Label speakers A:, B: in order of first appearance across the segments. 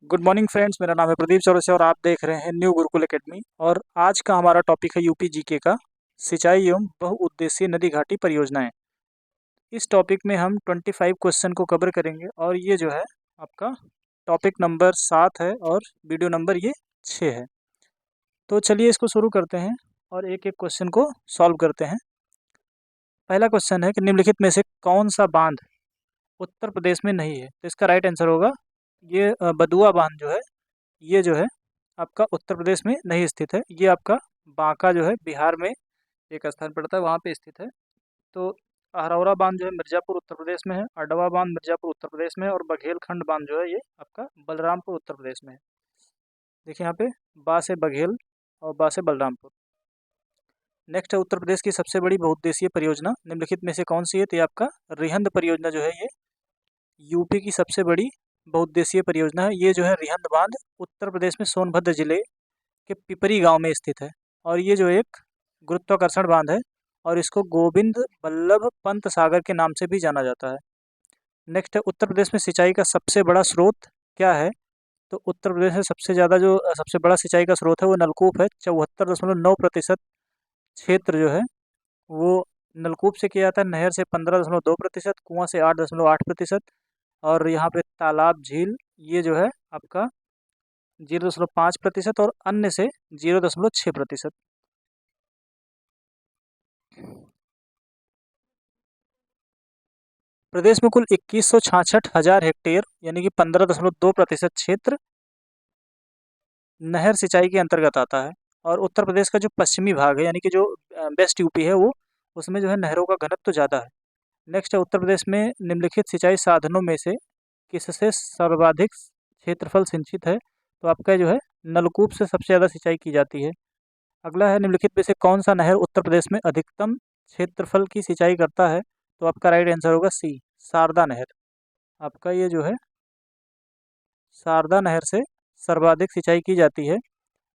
A: Good morning friends. मेरा नाम है प्रदीप चौरसिया और आप देख रहे हैं न्यू गुरुकुल एकेडमी। और आज का हमारा टॉपिक है यूपी जीके का सिंचाई एवं बहुउद्देशीय नदी घाटी परियोजनाएं। इस टॉपिक में हम 25 क्वेश्चन को कवर करेंगे और ये जो है आपका टॉपिक नंबर 7 है और वीडियो नंबर ये 6 है। तो चलिए इसको शुरू करते हैं और एक एक क्वेश्चन को सॉल्व करते हैं। पहला क्वेश्चन है कि निम्नलिखित में से कौन सा बांध उत्तर प्रदेश में नहीं है। तो इसका राइट आंसर होगा ये बदुआ बांध जो है, ये जो है आपका उत्तर प्रदेश में नहीं स्थित है। ये आपका बांका जो है बिहार में एक स्थान पड़ता है, वहाँ पे स्थित है। तो अहरौरा बांध जो है मिर्ज़ापुर उत्तर प्रदेश में है, अडवा बांध मिर्ज़ापुर उत्तर प्रदेश में है और बघेलखंड बांध जो है ये आपका बलरामपुर उत्तर प्रदेश में है। देखिए यहाँ पे बा से बघेल और बा से बलरामपुर। नेक्स्ट है उत्तर प्रदेश की सबसे बड़ी बहुउद्देशीय परियोजना निम्नलिखित में से कौन सी है। तो ये आपका रिहंद परियोजना जो है ये यूपी की सबसे बड़ी बहुउद्देशीय परियोजना है। ये जो है रिहंद बांध उत्तर प्रदेश में सोनभद्र जिले के पिपरी गांव में स्थित है और ये जो एक गुरुत्वाकर्षण बांध है और इसको गोविंद बल्लभ पंत सागर के नाम से भी जाना जाता है। नेक्स्ट है उत्तर प्रदेश में सिंचाई का सबसे बड़ा स्रोत क्या है। तो उत्तर प्रदेश में सबसे ज़्यादा जो सबसे बड़ा सिंचाई का स्रोत है वो नलकूप है। 74.9% क्षेत्र जो है वो नलकूप से किया जाता है। नहर से 15.2%, कुआं से 8.8% और यहाँ पे तालाब झील ये जो है आपका 0.5% और अन्य से 0.6%। प्रदेश में कुल 21,66,000 हेक्टेयर यानी कि 15.2% क्षेत्र नहर सिंचाई के अंतर्गत आता है। और उत्तर प्रदेश का जो पश्चिमी भाग है यानी कि जो वेस्ट यूपी है वो उसमें जो है नहरों का घनत्व तो ज़्यादा है। नेक्स्ट है उत्तर प्रदेश में निम्नलिखित सिंचाई साधनों में से किससे सर्वाधिक क्षेत्रफल सिंचित है। तो आपका जो है नलकूप से सबसे ज़्यादा सिंचाई की जाती है। अगला है निम्नलिखित में से कौन सा नहर उत्तर प्रदेश में अधिकतम क्षेत्रफल की सिंचाई करता है। तो आपका राइट आंसर होगा सी, शारदा नहर। आपका ये जो है शारदा नहर से सर्वाधिक सिंचाई की जाती है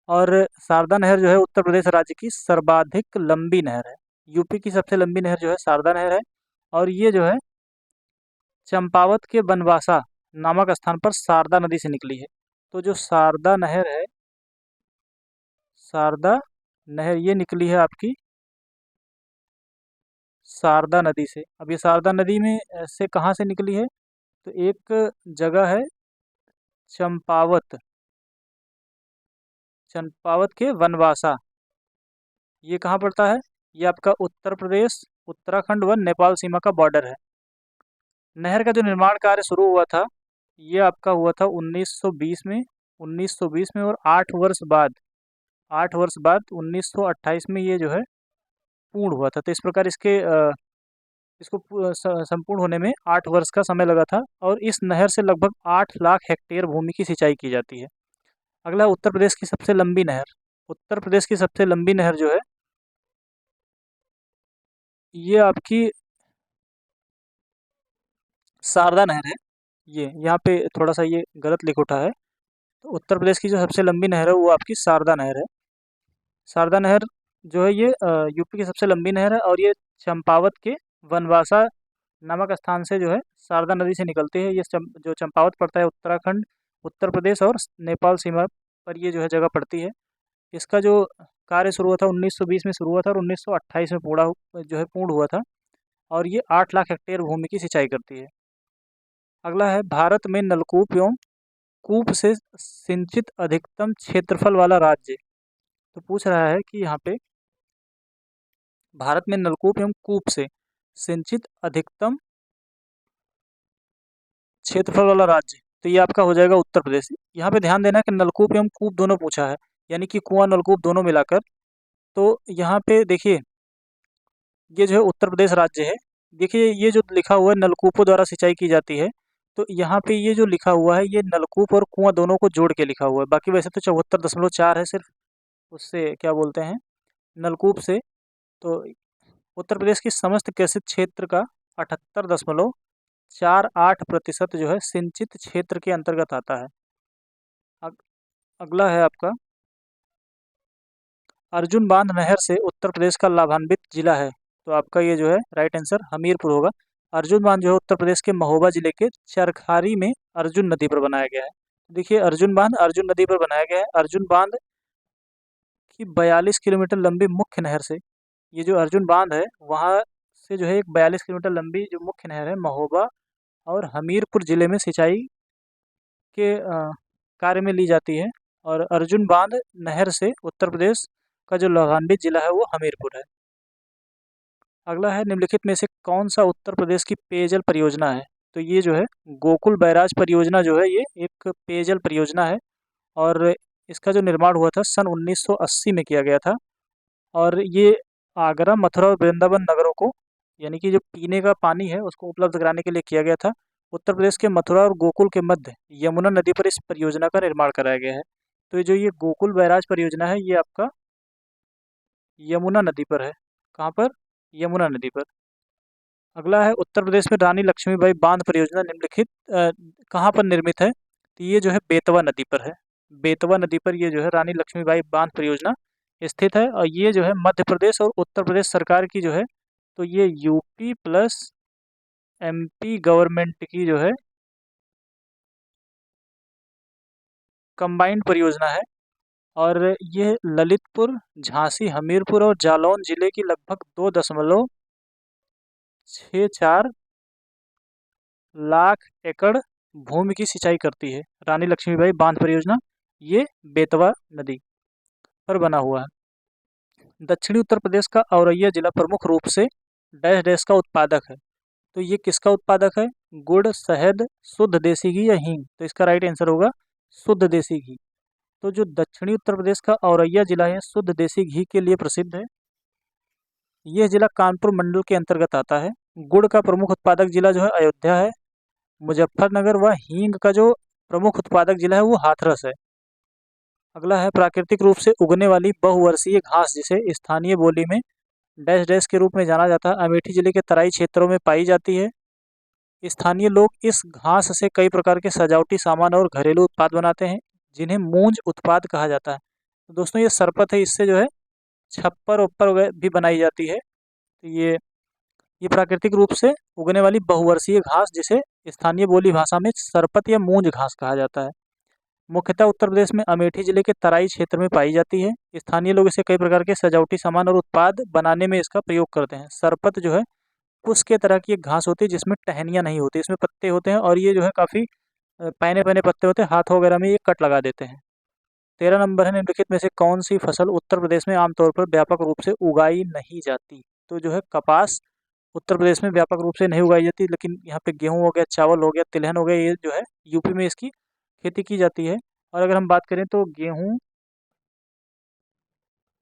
A: और शारदा नहर जो है उत्तर प्रदेश राज्य की सर्वाधिक लंबी नहर है। यूपी की सबसे लंबी नहर जो है शारदा नहर है और ये जो है चंपावत के बनवासा नामक स्थान पर शारदा नदी से निकली है। तो जो शारदा नहर है, शारदा नहर ये निकली है आपकी शारदा नदी से। अब ये शारदा नदी में से कहाँ से निकली है। तो एक जगह है चंपावत, चंपावत के वनवासा। ये कहाँ पड़ता है, ये आपका उत्तर प्रदेश उत्तराखंड व नेपाल सीमा का बॉर्डर है। नहर का जो निर्माण कार्य शुरू हुआ था ये आपका हुआ था 1920 में, 1920 में और 8 वर्ष बाद 1928 में ये जो है पूर्ण हुआ था। तो इस प्रकार इसको संपूर्ण होने में 8 वर्ष का समय लगा था और इस नहर से लगभग 8 लाख हेक्टेयर भूमि की सिंचाई की जाती है। अगला उत्तर प्रदेश की सबसे लंबी नहर। उत्तर प्रदेश की सबसे लंबी नहर जो है ये आपकी शारदा नहर है। ये यहाँ पे थोड़ा सा ये गलत लिख उठा है। तो उत्तर प्रदेश की जो सबसे लंबी नहर है वो आपकी शारदा नहर है। शारदा नहर जो है ये यूपी की सबसे लंबी नहर है और ये चंपावत के वनवासा नामक स्थान से जो है शारदा नदी से निकलती है। ये जो चंपावत पड़ता है उत्तराखंड, उत्तर प्रदेश और नेपाल सीमा पर ये जो है जगह पड़ती है। इसका जो कार्य शुरू हुआ था 1920 में शुरू हुआ था और 1928 में पूर्ण हुआ था और ये 8 लाख हेक्टेयर भूमि की सिंचाई करती है। अगला है भारत में नलकूप एवं कूप से सिंचित अधिकतम क्षेत्रफल वाला राज्य। तो पूछ रहा है कि यहाँ पे भारत में नलकूप एवं कूप से सिंचित अधिकतम क्षेत्रफल वाला राज्य। तो ये आपका हो जाएगा उत्तर प्रदेश। यहाँ पे ध्यान देना कि नलकूप एवं कूप दोनों पूछा है यानी कि कुआं नलकूप दोनों मिलाकर। तो यहाँ पे देखिए ये जो है उत्तर प्रदेश राज्य है। देखिए ये जो लिखा हुआ है नलकूपों द्वारा सिंचाई की जाती है। तो यहाँ पे ये जो लिखा हुआ है ये नलकूप और कुआं दोनों को जोड़ के लिखा हुआ है। बाकी वैसे तो 74.4 है सिर्फ उससे क्या बोलते हैं नलकूप से। तो उत्तर प्रदेश की समस्त कृषि क्षेत्र का 78.48% जो है सिंचित क्षेत्र के अंतर्गत आता है। अगला है आपका अर्जुन बांध नहर से उत्तर प्रदेश का लाभान्वित जिला है। तो आपका ये जो है राइट आंसर हमीरपुर होगा। अर्जुन बांध जो है उत्तर प्रदेश के महोबा जिले के चरखारी में अर्जुन नदी पर बनाया गया है। देखिए अर्जुन बांध अर्जुन नदी पर बनाया गया है। अर्जुन बांध की 42 किलोमीटर लंबी मुख्य नहर से, ये जो अर्जुन बांध है वहाँ से जो है एक 42 किलोमीटर लंबी जो मुख्य नहर है महोबा और हमीरपुर ज़िले में सिंचाई के कार्य में ली जाती है। और अर्जुन बांध नहर से उत्तर प्रदेश का जो लाभान्वित जिला है वो हमीरपुर है। अगला है निम्नलिखित में से कौन सा उत्तर प्रदेश की पेयजल परियोजना है? तो ये जो है गोकुल बैराज परियोजना जो है ये एक पेयजल परियोजना है और इसका जो निर्माण हुआ था सन 1980 में किया गया था। और ये आगरा, मथुरा और वृंदावन नगरों को यानी कि जो पीने का पानी है उसको उपलब्ध कराने के लिए किया गया था। उत्तर प्रदेश के मथुरा और गोकुल के मध्य यमुना नदी पर इस परियोजना का निर्माण कराया गया है। तो ये जो ये गोकुल बैराज परियोजना है ये आपका यमुना नदी पर है। कहाँ पर? यमुना नदी पर। अगला है उत्तर प्रदेश में रानी लक्ष्मीबाई बांध परियोजना निम्नलिखित कहाँ पर निर्मित है? तो ये जो है बेतवा नदी पर है। बेतवा नदी पर ये जो है रानी लक्ष्मीबाई बांध परियोजना स्थित है और ये जो है मध्य प्रदेश और उत्तर प्रदेश सरकार की जो है, तो ये यूपी प्लस एमपी गवर्नमेंट की जो है कंबाइंड परियोजना है। और ये ललितपुर, झांसी, हमीरपुर और जालौन जिले की लगभग 2.64 लाख एकड़ भूमि की सिंचाई करती है। रानी लक्ष्मीबाई बांध परियोजना ये बेतवा नदी पर बना हुआ है। दक्षिणी उत्तर प्रदेश का औरैया जिला प्रमुख रूप से डैश डैश का उत्पादक है। तो ये किसका उत्पादक है? गुड़, शहद, शुद्ध देसी घी या हींग? तो इसका राइट आंसर होगा शुद्ध देसी घी। तो जो दक्षिणी उत्तर प्रदेश का औरैया जिला है शुद्ध देसी घी के लिए प्रसिद्ध है। यह जिला कानपुर मंडल के अंतर्गत आता है। गुड़ का प्रमुख उत्पादक जिला जो है अयोध्या है। मुजफ्फरनगर व हींग का जो प्रमुख उत्पादक जिला है वो हाथरस है। अगला है प्राकृतिक रूप से उगने वाली बहुवर्षीय घास जिसे स्थानीय बोली में डैश डैश के रूप में जाना जाता है, अमेठी जिले के तराई क्षेत्रों में पाई जाती है। स्थानीय लोग इस घास से कई प्रकार के सजावटी सामान और घरेलू उत्पाद बनाते हैं जिन्हें मूंज उत्पाद कहा जाता है। तो दोस्तों ये सरपत है, इससे जो है छप्पर उप्पर भी बनाई जाती है। तो ये प्राकृतिक रूप से उगने वाली बहुवर्षीय घास जिसे स्थानीय बोली भाषा में सरपत या मूंज घास कहा जाता है, मुख्यतः उत्तर प्रदेश में अमेठी जिले के तराई क्षेत्र में पाई जाती है। स्थानीय लोग इसे कई प्रकार के सजावटी सामान और उत्पाद बनाने में इसका प्रयोग करते हैं। सरपत जो है कुश के तरह की एक घास होती है जिसमें टहनियाँ नहीं होती, इसमें पत्ते होते हैं और ये जो है काफ़ी पैने पैने पत्ते होते हैं, हाथों वगैरह में ये कट लगा देते हैं। 13 नंबर है निम्नलिखित में से कौन सी फसल उत्तर प्रदेश में आमतौर पर व्यापक रूप से उगाई नहीं जाती? तो जो है कपास उत्तर प्रदेश में व्यापक रूप से नहीं उगाई जाती, लेकिन यहाँ पे गेहूँ हो गया, चावल हो गया, तिलहन हो गया, ये जो है यूपी में इसकी खेती की जाती है। और अगर हम बात करें तो गेहूँ,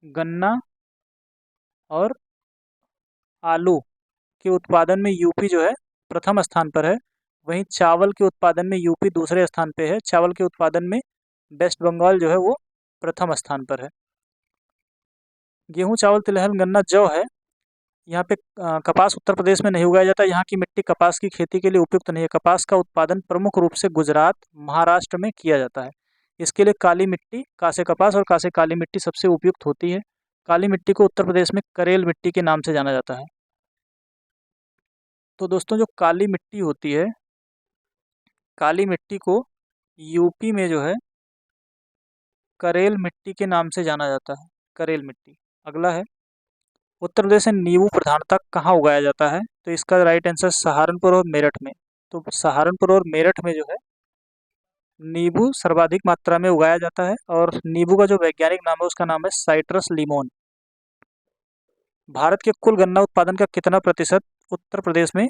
A: गन्ना और आलू के उत्पादन में यूपी जो है प्रथम स्थान पर है। वहीं चावल के उत्पादन में यूपी दूसरे स्थान पे है। चावल के उत्पादन में वेस्ट बंगाल जो है वो प्रथम स्थान पर है। गेहूँ, चावल, तिलहन, गन्ना, जौ है। यहाँ पे कपास उत्तर प्रदेश में नहीं उगाया जाता, यहाँ की मिट्टी कपास की खेती के लिए उपयुक्त नहीं है। कपास का उत्पादन प्रमुख रूप से गुजरात, महाराष्ट्र में किया जाता है। इसके लिए काली मिट्टी, कासे कपास और कासे काली मिट्टी सबसे उपयुक्त होती है। काली मिट्टी को उत्तर प्रदेश में करेल मिट्टी के नाम से जाना जाता है। तो दोस्तों जो काली मिट्टी होती है, काली मिट्टी को यूपी में जो है करेल मिट्टी के नाम से जाना जाता है, करेल मिट्टी। अगला है उत्तर प्रदेश में नींबू प्रधानतः कहाँ उगाया जाता है? तो इसका राइट आंसर सहारनपुर और मेरठ में। तो सहारनपुर और मेरठ में जो है नींबू सर्वाधिक मात्रा में उगाया जाता है और नींबू का जो वैज्ञानिक नाम है उसका नाम है साइट्रस लिमोन। भारत के कुल गन्ना उत्पादन का कितना प्रतिशत उत्तर प्रदेश में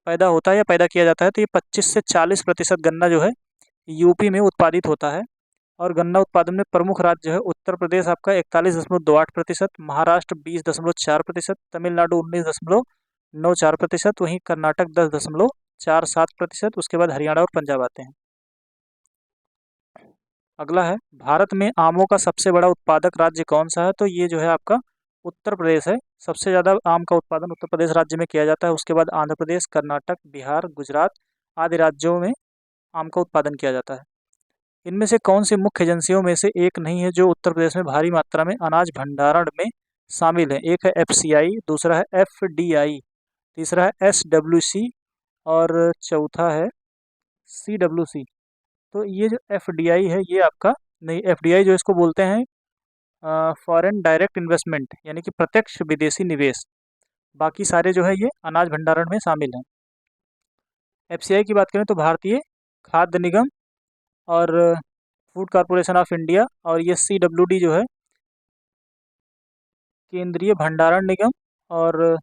A: पैदा होता है या पैदा किया जाता है? तो ये 25 से 40% गन्ना जो है यूपी में उत्पादित होता है। और गन्ना उत्पादन में प्रमुख राज्य जो है उत्तर प्रदेश आपका 41.28%, महाराष्ट्र 20.4%, तमिलनाडु 19.94%, वहीं कर्नाटक 10.47%, उसके बाद हरियाणा और पंजाब आते हैं। अगला है भारत में आमों का सबसे बड़ा उत्पादक राज्य कौन सा है? तो ये जो है आपका उत्तर प्रदेश है। सबसे ज़्यादा आम का उत्पादन उत्तर प्रदेश राज्य में किया जाता है। उसके बाद आंध्र प्रदेश, कर्नाटक, बिहार, गुजरात आदि राज्यों में आम का उत्पादन किया जाता है। इनमें से कौन सी मुख्य एजेंसियों में से एक नहीं है जो उत्तर प्रदेश में भारी मात्रा में अनाज भंडारण में शामिल है? एक है एफसीआई, दूसरा है एफडीआई, तीसरा है एसडब्ल्यूसी और चौथा है सीडब्ल्यूसी। तो ये जो एफडीआई है ये आपका नहीं, एफडीआई जो इसको बोलते हैं फॉरेन डायरेक्ट इन्वेस्टमेंट, यानी कि प्रत्यक्ष विदेशी निवेश। बाकी सारे जो है ये अनाज भंडारण में शामिल हैं। एफसीआई की बात करें तो भारतीय खाद्य निगम और फूड कॉरपोरेशन ऑफ इंडिया, और ये सीडब्ल्यूडी जो है केंद्रीय भंडारण निगम, और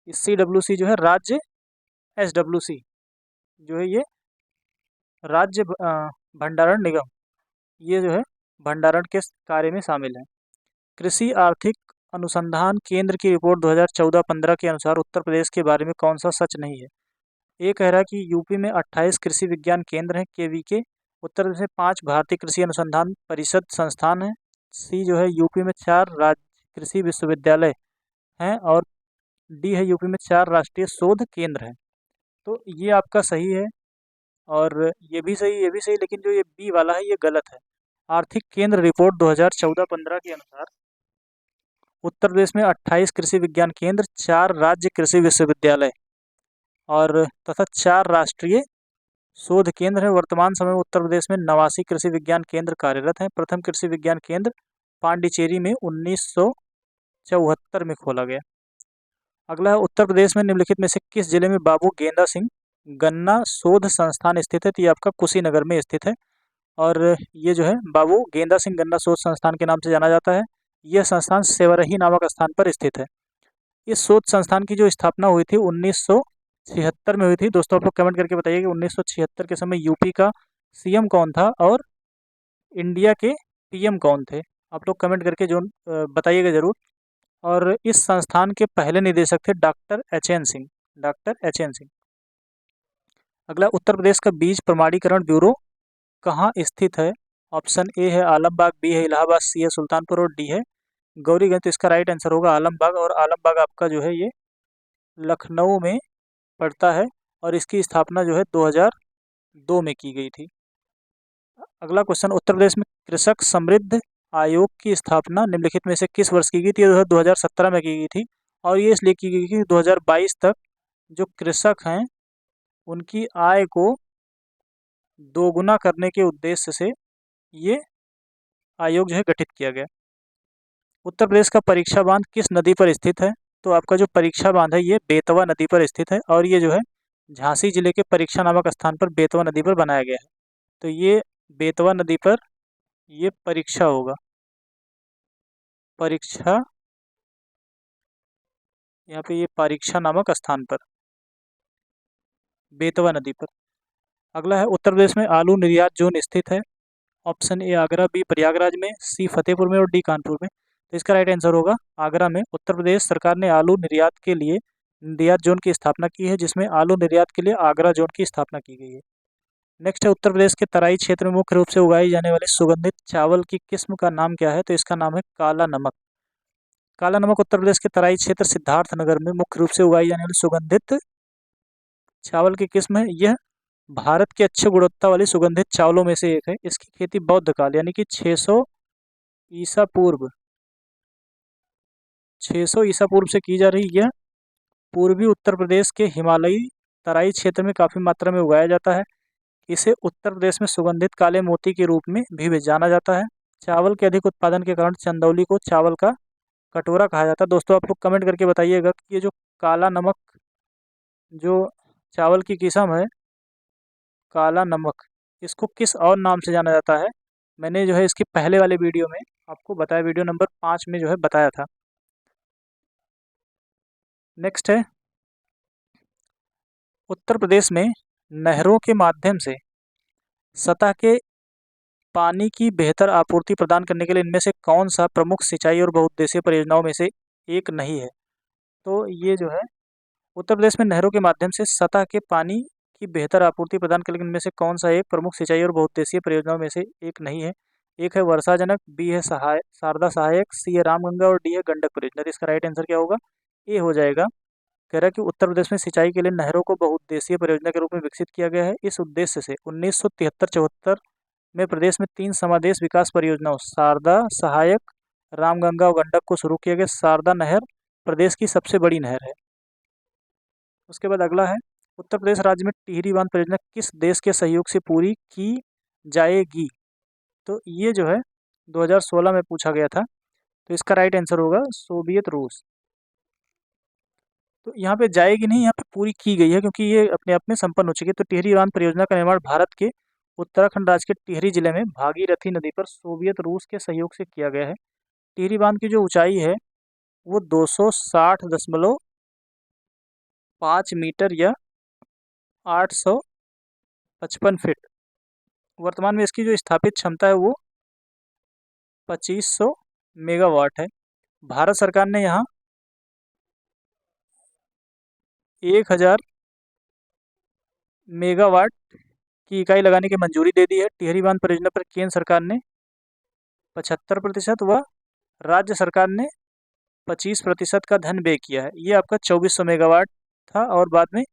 A: सीडब्ल्यूसी जो है राज्य, एसडब्ल्यूसी जो है ये राज्य भंडारण निगम, ये जो है भंडारण के कार्य में शामिल है। कृषि आर्थिक अनुसंधान केंद्र की रिपोर्ट 2014-15 के अनुसार उत्तर प्रदेश के बारे में कौन सा सच नहीं है? ये कह रहा है कि यूपी में 28 कृषि विज्ञान केंद्र हैं केवीके, उत्तर प्रदेश में 5 भारतीय कृषि अनुसंधान परिषद संस्थान हैं, सी जो है यूपी में 4 राज्य कृषि विश्वविद्यालय हैं, और डी है यूपी में 4 राष्ट्रीय शोध केंद्र हैं। तो ये आपका सही है, और ये भी सही, ये भी सही, लेकिन जो ये बी वाला है ये गलत है। आर्थिक केंद्र रिपोर्ट 2014-15 के अनुसार उत्तर प्रदेश में 28 कृषि विज्ञान केंद्र, 4 राज्य कृषि विश्वविद्यालय और तथा 4 राष्ट्रीय शोध केंद्र है। वर्तमान समय में उत्तर प्रदेश में 89 कृषि विज्ञान केंद्र कार्यरत हैं। प्रथम कृषि विज्ञान केंद्र पांडिचेरी में 1974 में खोला गया। अगला है, उत्तर प्रदेश में निम्नलिखित में से किस जिले में बाबू गेंदा सिंह गन्ना शोध संस्थान स्थित है? तो ये आपका कुशीनगर में स्थित है, और ये जो है बाबू गेंदा सिंह गन्ना शोध संस्थान के नाम से जाना जाता है। यह संस्थान सेवरही नामक स्थान पर स्थित है। इस शोध संस्थान की जो स्थापना हुई थी 1976 में हुई थी। दोस्तों आप लोग कमेंट करके बताइए कि 1976 के समय यूपी का सीएम कौन था और इंडिया के पीएम कौन थे? आप लोग कमेंट करके जो बताइएगा ज़रूर। और इस संस्थान के पहले निदेशक थे doctor H.N.. Singh, doctor H.N.. Singh. अगला, उत्तर प्रदेश का बीज प्रमाणीकरण ब्यूरो कहाँ स्थित है? ऑप्शन ए है आलमबाग, बी है इलाहाबाद, सी है सुल्तानपुर और डी है गौरीगंज। तो इसका राइट आंसर होगा आलमबाग, और आलमबाग आपका जो है ये लखनऊ में पड़ता है, और इसकी स्थापना जो है 2002 में की गई थी। अगला क्वेश्चन, उत्तर प्रदेश में कृषक समृद्ध आयोग की स्थापना निम्नलिखित में से किस वर्ष की गई थी? 2017 में की गई थी, और ये इसलिए की गई कि 2022 तक जो कृषक हैं उनकी आय को दोगुना करने के उद्देश्य से ये आयोग जो है गठित किया गया। उत्तर प्रदेश का परीक्षा बांध किस नदी पर स्थित है? तो आपका जो परीक्षा बांध है ये बेतवा नदी पर स्थित है, और ये जो है झांसी जिले के परीक्षा नामक स्थान पर बेतवा नदी पर बनाया गया है। तो ये बेतवा नदी पर ये परीक्षा होगा, परीक्षा, यहाँ पे ये परीक्षा नामक स्थान पर बेतवा नदी पर। अगला है, उत्तर प्रदेश में आलू निर्यात जोन स्थित है? Option A Agra, B Prayagraj में, सी फतेहपुर में और डी कानपुर में। तो इसका राइट आंसर होगा आगरा में। उत्तर प्रदेश सरकार ने आलू निर्यात के लिए निर्यात जोन की स्थापना की है, जिसमें आलू निर्यात के लिए आगरा जोन की स्थापना की गई है। नेक्स्ट है, उत्तर प्रदेश के तराई क्षेत्र में मुख्य रूप से उगाई जाने वाली सुगंधित चावल की किस्म का नाम क्या है? तो इसका नाम है काला नमक। काला नमक उत्तर प्रदेश के तराई क्षेत्र सिद्धार्थनगर में मुख्य रूप से उगाई जाने वाली सुगंधित चावल की किस्म है। यह भारत के अच्छे गुणवत्ता वाली सुगंधित चावलों में से एक है। इसकी खेती बौद्ध काल यानी कि 600 ईसा पूर्व 600 ईसा पूर्व से की जा रही। यह पूर्वी उत्तर प्रदेश के हिमालयी तराई क्षेत्र में काफ़ी मात्रा में उगाया जाता है। इसे उत्तर प्रदेश में सुगंधित काले मोती के रूप में भी जाना जाता है। चावल के अधिक उत्पादन के कारण चंदौली को चावल का कटोरा कहा जाता है। दोस्तों आप लोग कमेंट करके बताइएगा कि ये जो काला नमक जो चावल की किस्म है काला नमक, इसको किस और नाम से जाना जाता है? मैंने जो है इसके पहले वाले वीडियो में आपको बताया, वीडियो नंबर 5 में जो है बताया था। नेक्स्ट है, उत्तर प्रदेश में नहरों के माध्यम से सतह के पानी की बेहतर आपूर्ति प्रदान करने के लिए इनमें से कौन सा प्रमुख सिंचाई और बहुउद्देशीय परियोजनाओं में से एक नहीं है? तो ये जो है उत्तर प्रदेश में नहरों के माध्यम से सतह के पानी की बेहतर आपूर्ति प्रदान करने के इनमें से कौन सा एक प्रमुख सिंचाई और बहुउद्देशीय परियोजनाओं में से एक नहीं है? एक है वर्षाजनक, बी है शारदा सहायक, सी है रामगंगा और डी है गंडक परियोजना। तो इसका राइट आंसर क्या होगा? ए हो जाएगा। कह रहा है कि उत्तर प्रदेश में सिंचाई के लिए नहरों को बहुउद्देशीय परियोजना के रूप में विकसित किया गया है। इस उद्देश्य से 1973-74 में प्रदेश में 3 समादेश विकास परियोजनाओं शारदा सहायक, रामगंगा और गंडक को शुरू किया गया। शारदा नहर प्रदेश की सबसे बड़ी नहर है। उसके बाद अगला है, उत्तर प्रदेश राज्य में टिहरी बांध परियोजना किस देश के सहयोग से पूरी की जाएगी? तो ये जो है 2016 में पूछा गया था, तो इसका राइट आंसर होगा सोवियत रूस। तो यहाँ पे जाएगी नहीं, यहाँ पे पूरी की गई है क्योंकि ये अपने आप में संपन्न हो चुकी है। तो टिहरी बांध परियोजना का निर्माण भारत के उत्तराखंड राज्य के टिहरी जिले में भागीरथी नदी पर सोवियत रूस के सहयोग से किया गया है। टिहरी बांध की जो ऊंचाई है वो 260.5 मीटर या 855 फीट। वर्तमान में इसकी जो स्थापित क्षमता है वो 2500 मेगावाट है। भारत सरकार ने यहाँ 1000 मेगावाट की इकाई लगाने की मंजूरी दे दी है। टिहरी बांध परियोजना पर केंद्र सरकार ने 75% व राज्य सरकार ने 25% का धन व्यय किया है। ये आपका 2400 मेगावाट था और बाद में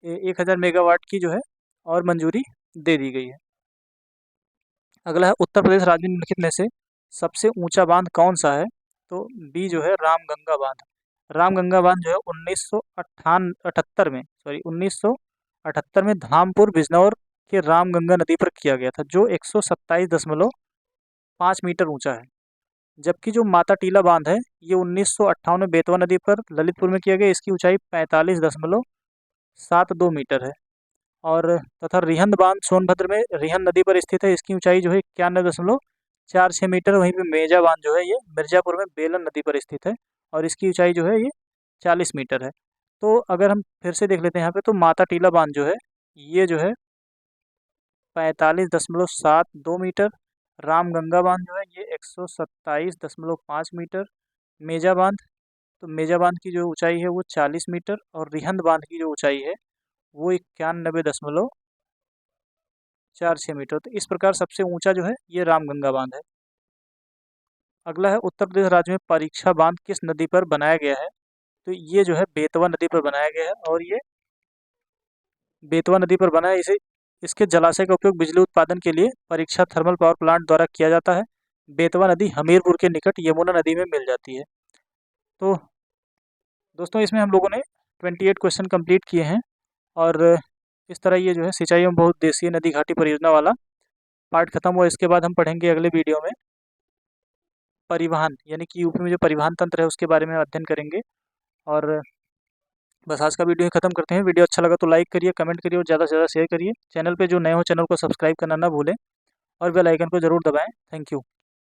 A: 1000 मेगावाट की जो है और मंजूरी दे दी गई है। अगला है उत्तर प्रदेश राज्य निम्नलिखित में से सबसे ऊंचा बांध कौन सा है? तो बी जो है रामगंगा बांध। रामगंगा बांध जो है 1978 में धामपुर बिजनौर के रामगंगा नदी पर किया गया था, जो 127.5 मीटर ऊंचा है। जबकि जो माता टीला बांध है ये 1958 में बेतवा नदी पर ललितपुर में किया गया। इसकी ऊंचाई 45.72 मीटर है। और तथा रिहंद बांध सोनभद्र में रिहंद नदी पर स्थित है। इसकी ऊंचाई जो है 91.46 मीटर। वहीं पे मेजा बांध जो है ये मिर्जापुर में बेलन नदी पर स्थित है और इसकी ऊंचाई जो है ये 40 मीटर है। तो अगर हम फिर से देख लेते हैं यहाँ पे, तो माता टीला बांध जो है ये जो है 45.72 मीटर। रामगंगा बांध जो है ये 127.5 मीटर। मेजा बांध, तो मेजा बांध की जो ऊंचाई है वो 40 मीटर और रिहंद बांध की जो ऊंचाई है वो 91.46 मीटर। तो इस प्रकार सबसे ऊंचा जो है ये रामगंगा बांध है। अगला है उत्तर प्रदेश राज्य में परीक्षा बांध किस नदी पर बनाया गया है? तो ये जो है बेतवा नदी पर बनाया गया है और ये बेतवा नदी पर बना है। इसके जलाशय का उपयोग बिजली उत्पादन के लिए परीक्षा थर्मल पावर प्लांट द्वारा किया जाता है। बेतवा नदी हमीरपुर के निकट यमुना नदी में मिल जाती है। तो दोस्तों इसमें हम लोगों ने 28 क्वेश्चन कंप्लीट किए हैं और इस तरह ये जो है सिंचाई एवं बहुउद्देशीय नदी घाटी परियोजना वाला पार्ट खत्म हुआ। इसके बाद हम पढ़ेंगे अगले वीडियो में परिवहन, यानी कि यूपी में जो परिवहन तंत्र है उसके बारे में अध्ययन करेंगे। और बस आज का वीडियो ही खत्म करते हैं। वीडियो अच्छा लगा तो लाइक करिए, कमेंट करिए और ज़्यादा से ज़्यादा शेयर करिए। चैनल पे जो नए हो चैनल को सब्सक्राइब करना ना भूलें और बेल आइकन को ज़रूर दबाएं। Thank you.